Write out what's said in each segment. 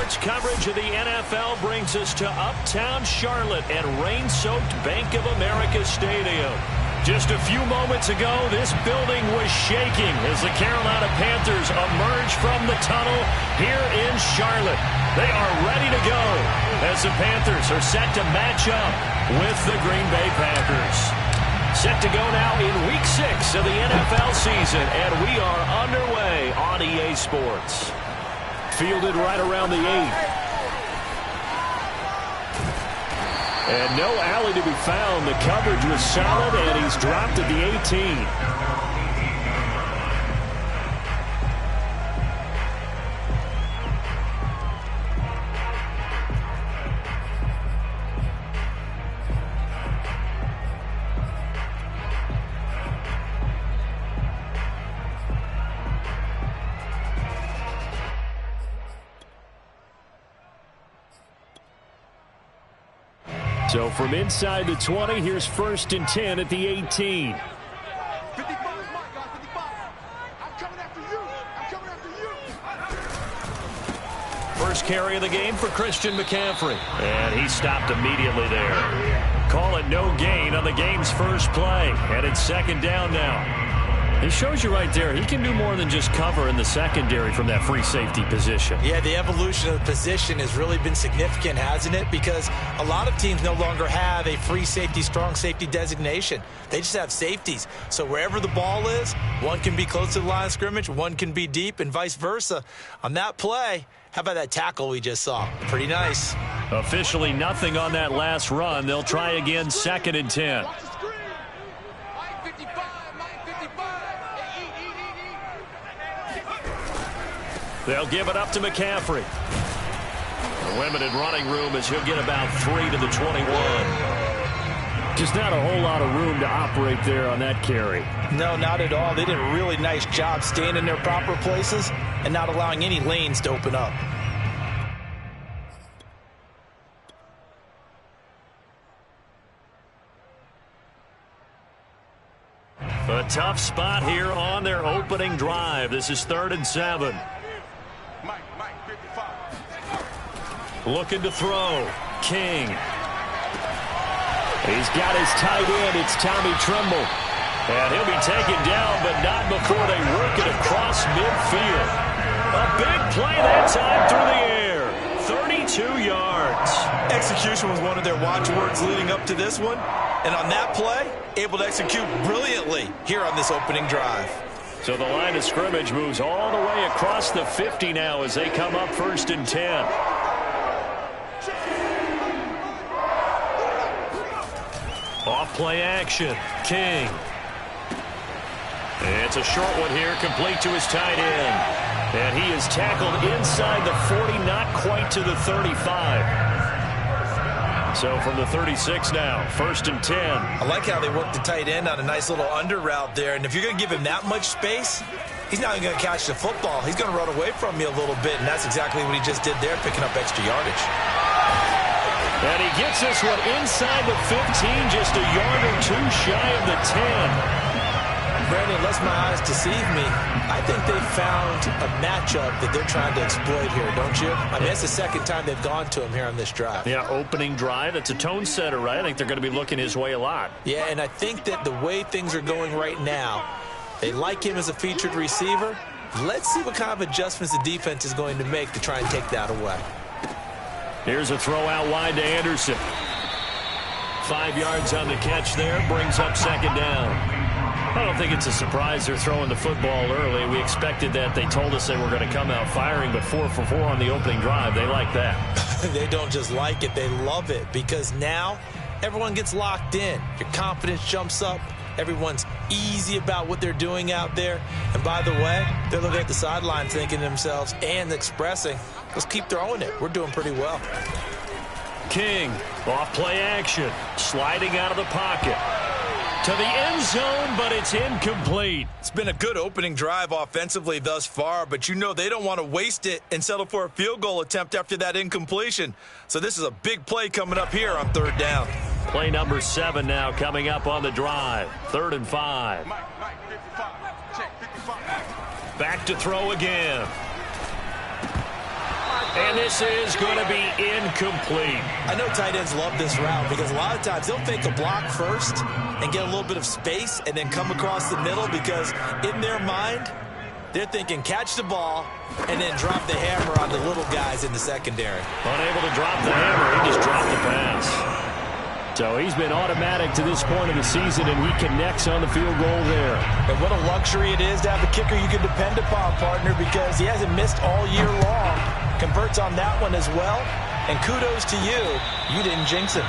Sports coverage of the NFL brings us to uptown Charlotte at rain-soaked Bank of America Stadium. Just a few moments ago, this building was shaking as the Carolina Panthers emerge from the tunnel here in Charlotte. They are ready to go as the Panthers are set to match up with the Green Bay Packers. Set to go now in Week 6 of the NFL season, and we are underway on EA Sports. Fielded right around the 8. And no alley to be found. The coverage was solid, and he's dropped at the 18. So from inside the 20, here's 1st and 10 at the 18. 55, Mike, 55. I'm coming after you. I'm coming after you. First carry of the game for Christian McCaffrey. And he stopped immediately there. Call it no gain on the game's first play. And it's 2nd down now. It shows you right there, he can do more than just cover in the secondary from that free safety position. Yeah, the evolution of the position has really been significant, hasn't it? Because a lot of teams no longer have a free safety, strong safety designation. They just have safeties. So wherever the ball is, one can be close to the line of scrimmage, one can be deep, and vice versa. On that play, how about that tackle we just saw? Pretty nice. Officially nothing on that last run. They'll try again, 2nd and 10. Watch the screen. Mike 55, Mike 55. They'll give it up to McCaffrey. A limited running room as he'll get about 3 to the 21. Just not a whole lot of room to operate there on that carry. No, not at all. They did a really nice job staying in their proper places and not allowing any lanes to open up. A tough spot here on their opening drive. This is 3rd and 7. Mike 55. Looking to throw. King. He's got his tight end. It's Tommy Tremble. And he'll be taken down, but not before they work it across midfield. A big play that time through the air. 32 yards. Execution was one of their watchwords leading up to this one. And on that play, able to execute brilliantly here on this opening drive. So the line of scrimmage moves all the way across the 50 now as they come up 1st and 10. Off play action. King. It's a short one here, complete to his tight end. And he is tackled inside the 40, not quite to the 35. So from the 36 now, 1st and 10. I like how they work the tight end on a nice little under route there. And if you're going to give him that much space, he's not even going to catch the football. He's going to run away from you a little bit, and that's exactly what he just did there, picking up extra yardage. And he gets this one inside the 15, just a yard or 2 shy of the 10. Brandon, unless my eyes deceive me, I think they found a matchup that they're trying to exploit here, don't you? I mean, it's the 2nd time they've gone to him here on this drive. Yeah, opening drive. It's a tone setter, right? I think they're going to be looking his way a lot. Yeah, and I think that the way things are going right now, they like him as a featured receiver. Let's see what kind of adjustments the defense is going to make to try and take that away. Here's a throw out wide to Anderson. 5 yards on the catch there, brings up 2nd down. I don't think it's a surprise they're throwing the football early. We expected that. They told us they were going to come out firing, but 4 for 4 on the opening drive. They like that. They don't just like it, they love it, because now everyone gets locked in. Your confidence jumps up. Everyone's easy about what they're doing out there. And by the way, they're looking at the sideline thinking to themselves and expressing, let's keep throwing it. We're doing pretty well. King, off play action, sliding out of the pocket. To the end zone, but it's incomplete. It's been a good opening drive offensively thus far, but you know they don't want to waste it and settle for a field goal attempt after that incompletion. So this is a big play coming up here on 3rd down. Play number 7 now coming up on the drive. 3rd and 5. Mike 55. Check 55. Back to throw again. And this is going to be incomplete. I know tight ends love this route because a lot of times they'll fake a block first and get a little bit of space and then come across the middle because in their mind, they're thinking catch the ball and then drop the hammer on the little guys in the secondary. Unable to drop the hammer, he just dropped the pass. So he's been automatic to this point of the season, and he connects on the field goal there. And what a luxury it is to have a kicker you can depend upon, partner, because he hasn't missed all year long. Converts on that one as well. And kudos to you. You didn't jinx him.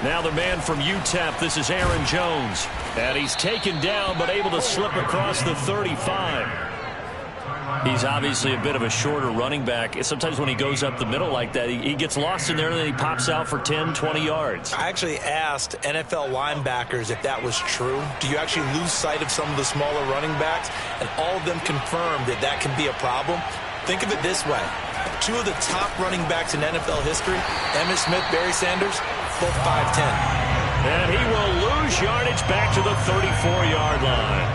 Now the man from UTEP, this is Aaron Jones. And he's taken down, but able to slip across the 35. He's obviously a bit of a shorter running back. Sometimes when he goes up the middle like that, he gets lost in there, and then he pops out for 10, 20 yards. I actually asked NFL linebackers if that was true. Do you actually lose sight of some of the smaller running backs? And all of them confirmed that that can be a problem. Think of it this way. Two of the top running backs in NFL history, Emmitt Smith, Barry Sanders, both 5'10". And he will lose yardage back to the 34-yard line.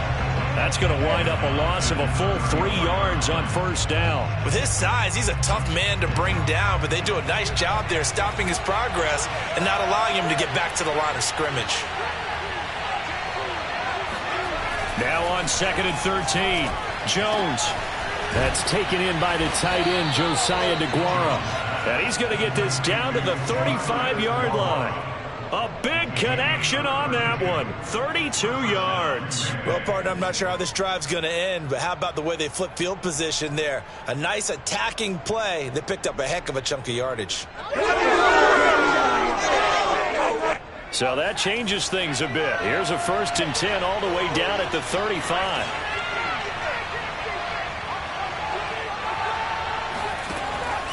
That's going to wind up a loss of a full 3 yards on first down. With his size, he's a tough man to bring down, but they do a nice job there stopping his progress and not allowing him to get back to the line of scrimmage. Now on 2nd and 13, Jones. That's taken in by the tight end, Josiah DeGuara. And he's going to get this down to the 35-yard line. A big connection on that one. 32 yards. Well, partner, I'm not sure how this drive's going to end, but how about the way they flip field position there? A nice attacking play. They picked up a heck of a chunk of yardage. So that changes things a bit. Here's a 1st and 10 all the way down at the 35.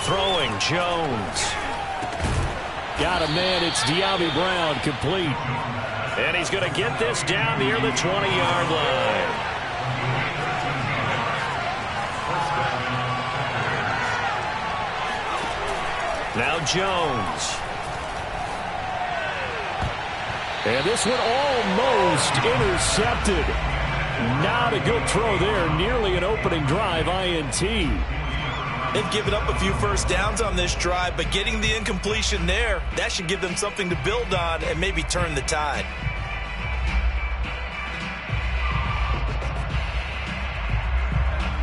Throwing, Jones. Got a man, it's De'Ami Brown, complete. And he's going to get this down near the 20-yard line. Now Jones. And this one almost intercepted. Not a good throw there, nearly an opening drive, INT. They've given up a few first downs on this drive, but getting the incompletion there, that should give them something to build on and maybe turn the tide.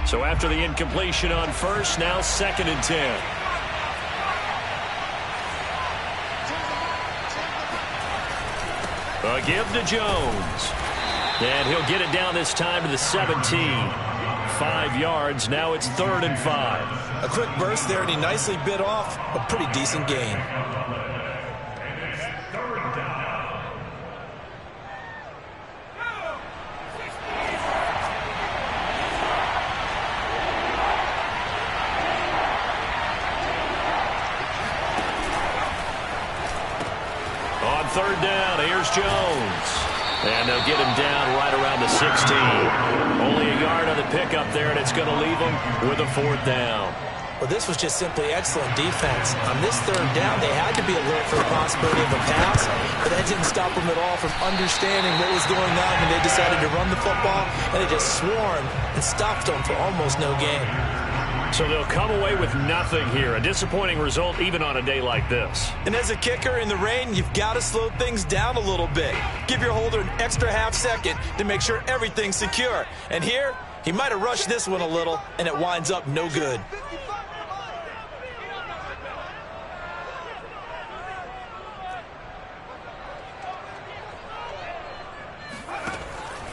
So after the incompletion on first, now 2nd and 10. A give to Jones. And he'll get it down this time to the 17. 5 yards. Now it's 3rd and 5. A quick burst there, and he nicely bit off a pretty decent gain. On 3rd down, here's Jones. And they'll get him down right around the 16. Only a yard on the pickup there, and it's going to leave him with a 4th down. Well, this was just simply excellent defense. On this 3rd down, they had to be alert for the possibility of a pass, but that didn't stop them at all from understanding what was going on when they decided to run the football, and they just swarmed and stopped them for almost no gain. So they'll come away with nothing here. A disappointing result even on a day like this. And as a kicker in the rain, you've got to slow things down a little bit. Give your holder an extra half second to make sure everything's secure. And here, he might have rushed this one a little, and it winds up no good.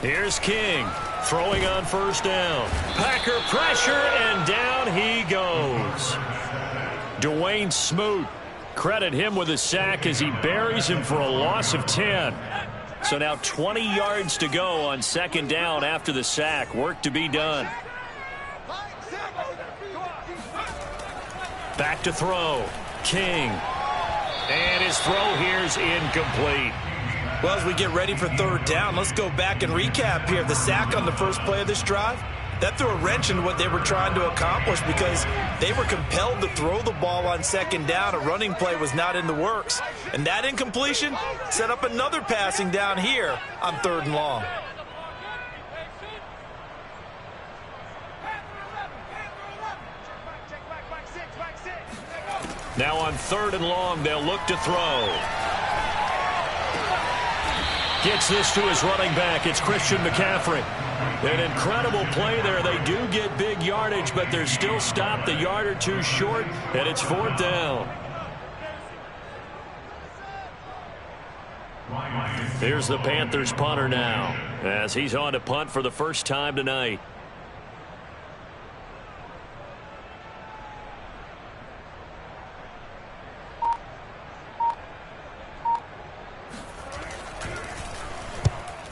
Here's King, throwing on 1st down. Packer pressure, and down he goes. Dwayne Smoot, credit him with a sack as he buries him for a loss of 10. So now 20 yards to go on 2nd down after the sack. Work to be done. Back to throw. King. And his throw here is incomplete. Well, as we get ready for third down, let's go back and recap here. The sack on the first play of this drive, that threw a wrench in what they were trying to accomplish because they were compelled to throw the ball on second down. A running play was not in the works. And that incompletion set up another passing down here on third and long. Now on third and long, they'll look to throw. Gets this to his running back. It's Christian McCaffrey. An incredible play there. They do get big yardage, but they're still stopped a yard or two short, and it's fourth down. Here's the Panthers punter now, as he's on to punt for the first time tonight.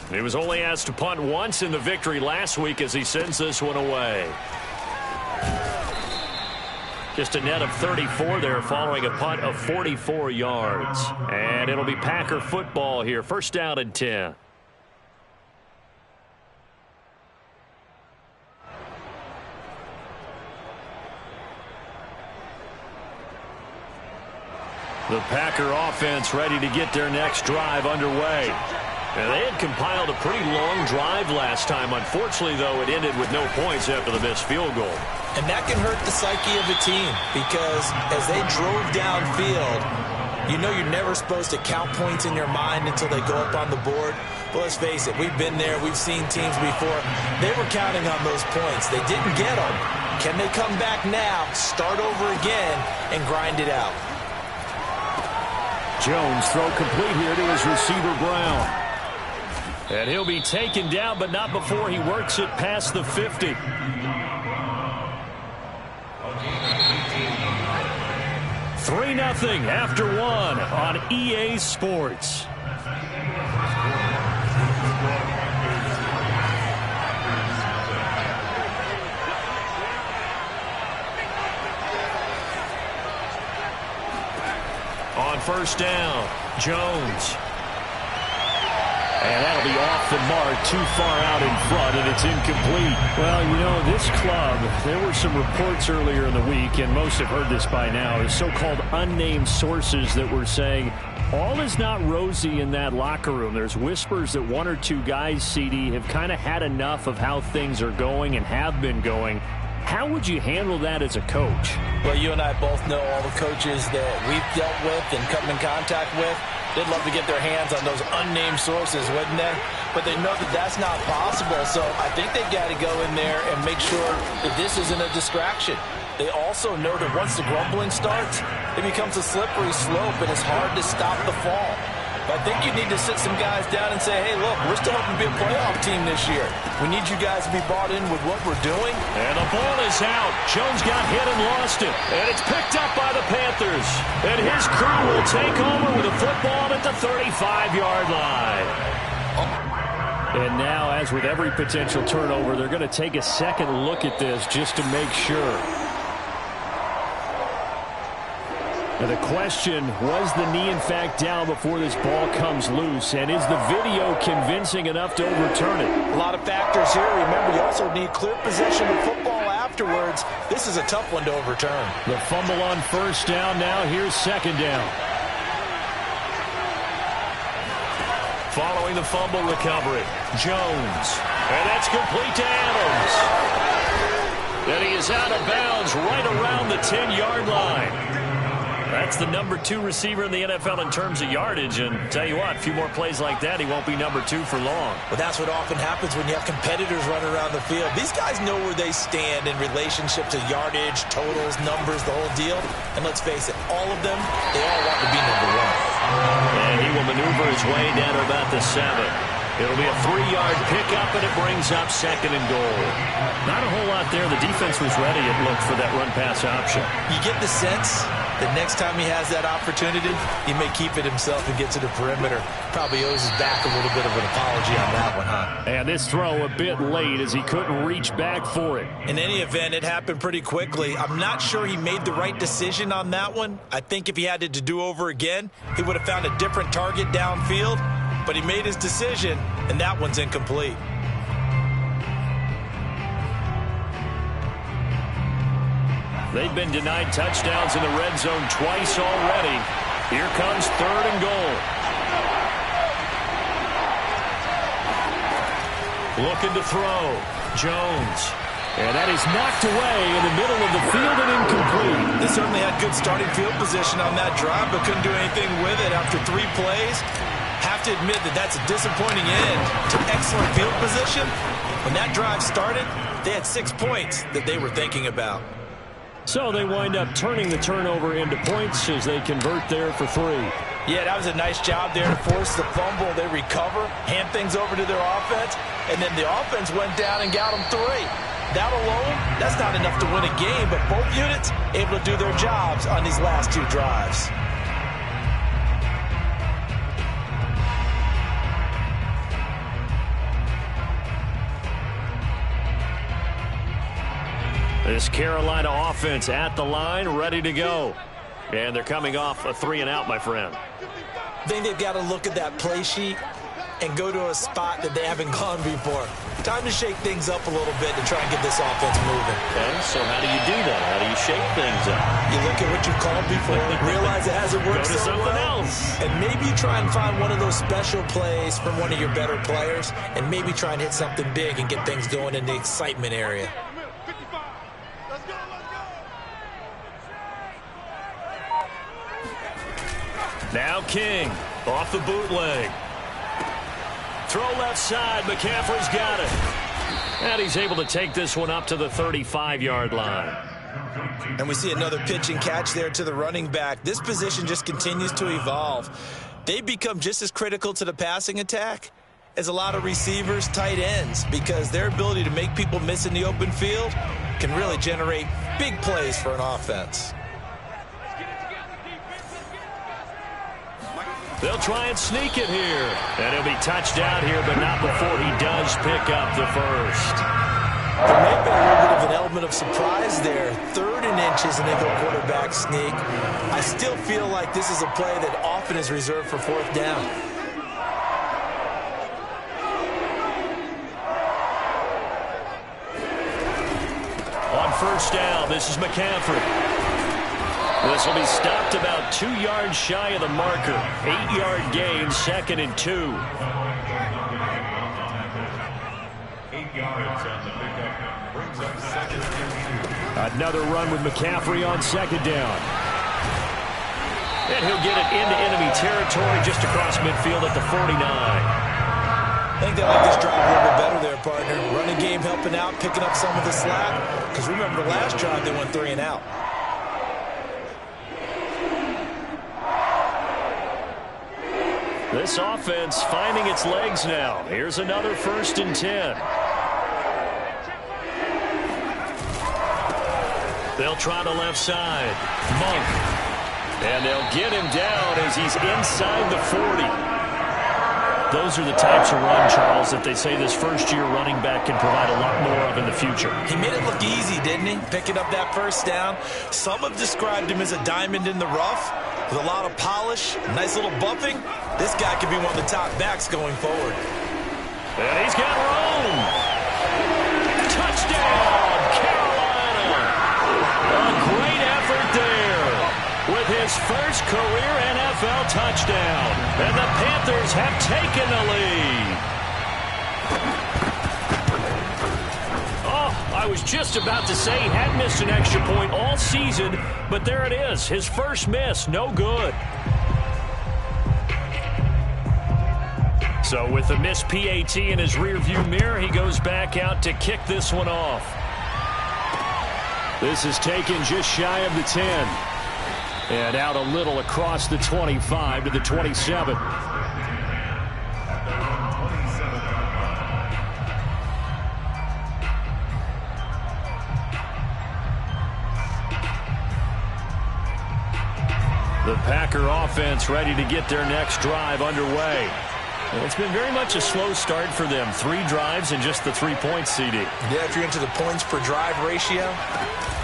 He was only asked to punt once in the victory last week as he sends this one away. Just a net of 34 there following a punt of 44 yards. And it'll be Packer football here. First down and 10. The Packer offense ready to get their next drive underway. And they had compiled a pretty long drive last time. Unfortunately, though, it ended with no points after the missed field goal. And that can hurt the psyche of a team because as they drove downfield, you know you're never supposed to count points in your mind until they go up on the board. But let's face it, we've been there. We've seen teams before. They were counting on those points. They didn't get them. Can they come back now, start over again, and grind it out? Jones throw complete here to his receiver, Brown. And he'll be taken down, but not before he works it past the 50. Three 3-0 after one on EA Sports. On first down, Jones. And that'll be off the mark, too far out in front, and it's incomplete. Well, you know, this club, there were some reports earlier in the week, and most have heard this by now, is so-called unnamed sources that were saying all is not rosy in that locker room. There's whispers that one or two guys, CD, have kind of had enough of how things are going and have been going. How would you handle that as a coach? Well, you and I both know all the coaches that we've dealt with and come in contact with. They'd love to get their hands on those unnamed sources, wouldn't they? But they know that that's not possible, so I think they've got to go in there and make sure that this isn't a distraction. They also know that once the grumbling starts, it becomes a slippery slope, and it's hard to stop the fall. But I think you need to sit some guys down and say, hey, look, we're still hoping to be a playoff team this year. We need you guys to be bought in with what we're doing. And the ball is out. Jones got hit and lost it. And it's picked up by the Panthers. And his crew will take over with a football at the 35-yard line. And now, as with every potential turnover, they're going to take a second look at this just to make sure. Now the question, was the knee in fact down before this ball comes loose? And is the video convincing enough to overturn it? A lot of factors here. Remember, you also need clear possession of football afterwards. This is a tough one to overturn. The fumble on first down. Now here's second down. Following the fumble recovery, Jones. And that's complete to Adams. And he is out of bounds right around the 10-yard line. That's the number 2 receiver in the NFL in terms of yardage. And tell you what, a few more plays like that, he won't be number 2 for long. Well, that's what often happens when you have competitors running around the field. These guys know where they stand in relationship to yardage, totals, numbers, the whole deal. And let's face it, all of them, they all want to be number 1. And he will maneuver his way down to about the 7. It'll be a 3-yard pickup, and it brings up second and goal. Not a whole lot there. The defense was ready, it looked, for that run-pass option. You get the sense The next time he has that opportunity, he may keep it himself and get to the perimeter. Probably owes his back a little bit of an apology on that one, huh? And this throw a bit late as he couldn't reach back for it. In any event, it happened pretty quickly. I'm not sure he made the right decision on that one. I think if he had it to do over again, he would have found a different target downfield. But he made his decision, and that one's incomplete. They've been denied touchdowns in the red zone twice already. Here comes 3rd and goal. Looking to throw. Jones. And that is knocked away in the middle of the field and incomplete. They certainly had good starting field position on that drive, but couldn't do anything with it after 3 plays. Have to admit that that's a disappointing end to excellent field position. When that drive started, they had 6 points that they were thinking about. So they wind up turning the turnover into points as they convert there for 3. Yeah, that was a nice job there to force the fumble. They recover, hand things over to their offense, and then the offense went down and got them 3. That alone, that's not enough to win a game, but both units able to do their jobs on these last 2 drives. This Carolina offense at the line, ready to go. And they're coming off a 3-and-out, my friend. I think they've got to look at that play sheet and go to a spot that they haven't gone before. Time to shake things up a little bit to try and get this offense moving. Okay, so how do you do that? How do you shake things up? You look at what you've called before, realize it hasn't worked so something well, else. and maybe try and find one of those special plays from one of your better players, and maybe try and hit something big and get things going in the excitement area. Now King, off the bootleg. Throw left side, McCaffrey's got it. And he's able to take this one up to the 35-yard line. And we see another pitch and catch there to the running back. This position just continues to evolve. They become just as critical to the passing attack as a lot of receivers, tight ends, because their ability to make people miss in the open field can really generate big plays for an offense. They'll try and sneak it here. And he'll be touched out here, but not before he does pick up the first. There may have been a little bit of an element of surprise there. 3rd and inches, and they go quarterback sneak. I still feel like this is a play that often is reserved for 4th down. On 1st down, this is McCaffrey. This will be stopped about 2 yards shy of the marker. 8-yard gain, 2nd and 2. 8 yards on the pickup. Brings up 2nd and 2. Another run with McCaffrey on 2nd down. And he'll get it into enemy territory just across midfield at the 49. I think they like this drive a little bit better there, partner. Running game helping out, picking up some of the slack. Because remember, the last drive they went 3-and-out. This offense finding its legs now. Here's another 1st and 10. They'll try the left side. Monk. And they'll get him down as he's inside the 40. Those are the types of run, Charles, that they say this first-year running back can provide a lot more of in the future. He made it look easy, didn't he? Picking up that 1st down. Some have described him as a diamond in the rough with a lot of polish, nice little bumping. This guy could be one of the top backs going forward. And he's got room. Touchdown, Carolina. A great effort there with his first career NFL touchdown. And the Panthers have taken the lead. Oh, I was just about to say he hadn't missed an extra point all season, but there it is. His first miss, no good. So with the missed PAT in his rearview mirror, he goes back out to kick this one off. This is taken just shy of the 10. And out a little across the 25 to the 27. The Packer offense ready to get their next drive underway. And it's been very much a slow start for them. 3 drives and just the 3 points, CD. Yeah, if you're into the points per drive ratio,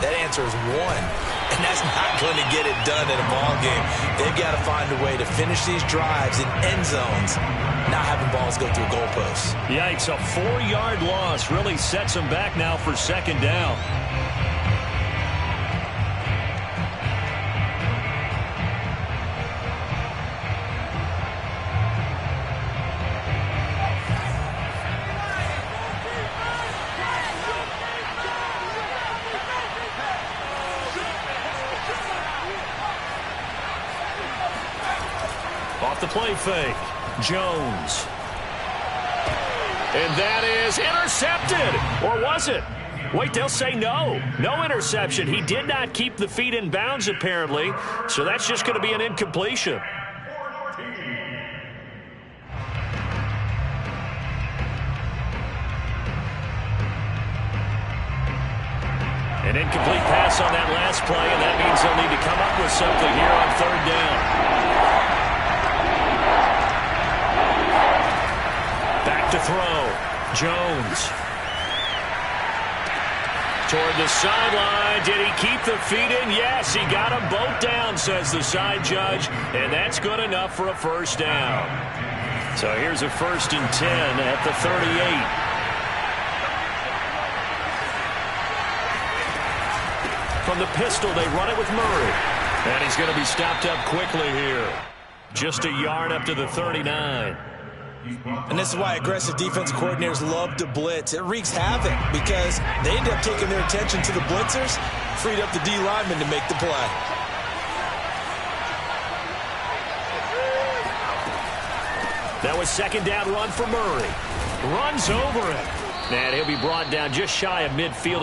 that answer is 1. And that's not going to get it done in a ball game. They've got to find a way to finish these drives in end zones, not having balls go through goalposts. Yikes, a 4-yard loss really sets them back now for 2nd down. Off the play fake, Jones. And that is intercepted. Or was it? Wait, they'll say no. No interception. He did not keep the feet in bounds, apparently. So that's just going to be an incompletion. An incomplete pass on that last play, and that means they'll need to come up with something here on 3rd down. To throw, Jones. Toward the sideline. Did he keep the feet in? Yes, he got them both down, says the side judge, and that's good enough for a 1st down. So here's a 1st and 10 at the 38. From the pistol, they run it with Murray. And he's going to be stopped up quickly here. Just a yard up to the 39. And this is why aggressive defensive coordinators love to blitz. It wreaks havoc because they end up taking their attention to the blitzers, freed up the D lineman to make the play. That was 2nd down run for Murray. Runs over it. And he'll be brought down just shy of midfield.